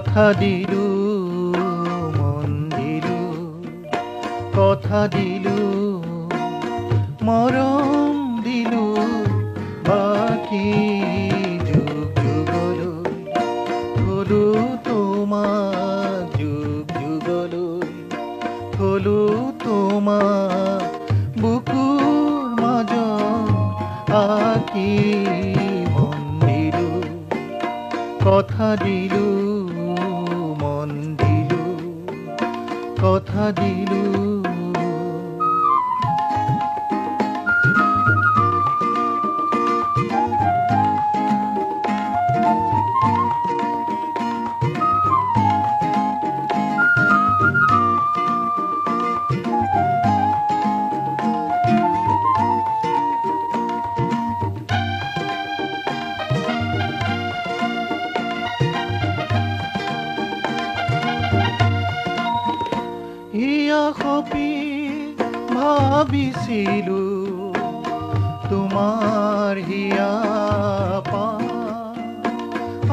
কথা দিলো মন দিলো কথা দিলো মৰম দিলো বাকী যুগ যুগলৈ থলো তোমাক যুগ যুগলৈ থলো তোমাক বুকুৰ মাজত আঁকি মন দিলো কথা দিলো মন দিলো কথা দিলো ইয়া সপি ভাবিছিলো তোমাৰ হিয়া পা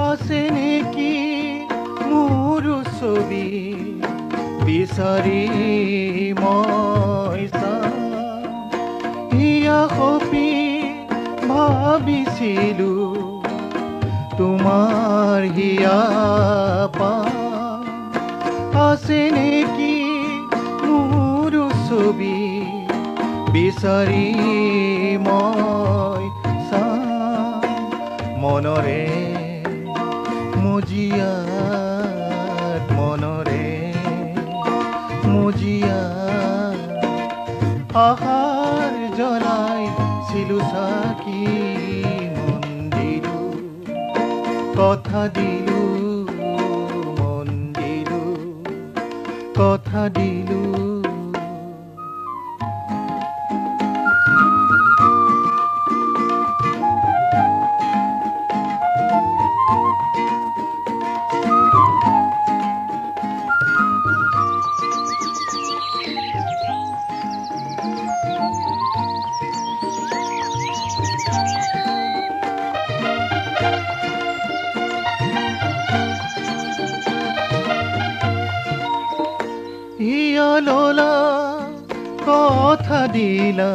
আছে নেকি মোৰ ছবি বিচাৰি মই ইয়া সপি ভাবিছিলো তোমাৰ হিয়া পা আছে নেকি ছবি বিচাৰি মই মনৰে মজিয়াত মনৰে মজিয়াত আহাৰ জ্বলাইছিলো চাকি মন দিলো কথা দিলো মন দিলো কথা দিলো ললা কথা দিলা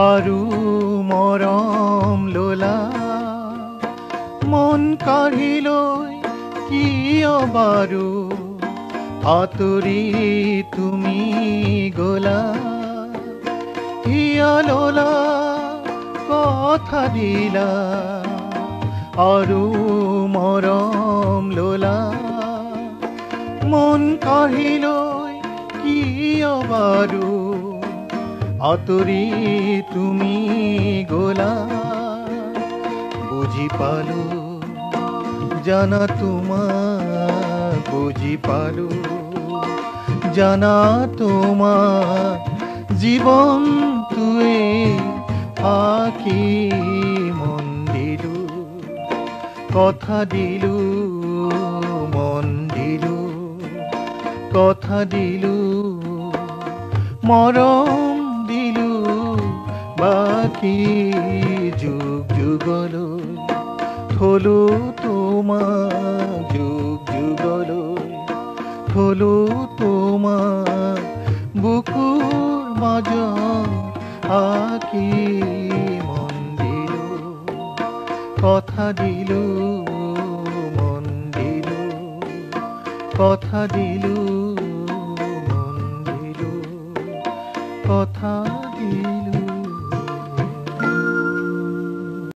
আৰু মৰম ললা মন কাঢ়িলৈ কিয় বাৰু আঁতৰি তুমি গলা হিয়া ললা কথা দিলা আৰু মৰম ললা মন কাঢ়িলৈ কিয় বাৰু আঁতৰি তুমি গলা বুজি পালো জানা তোমাক বুজি পালো জানা তোমাক জীৱনটোৱে আঁকি মন দিলো কথা দিলো মন দিলো কথা দিলো মৰম দিলো বাকী যুগ যুগলৈ থলো তোমাক যুগ যুগলৈ থলো তোমাক বুকুৰ মাজত আঁকি মন দিলো কথা দিলো মন দিলো কথা দিলো মন দিলো কথা দিলো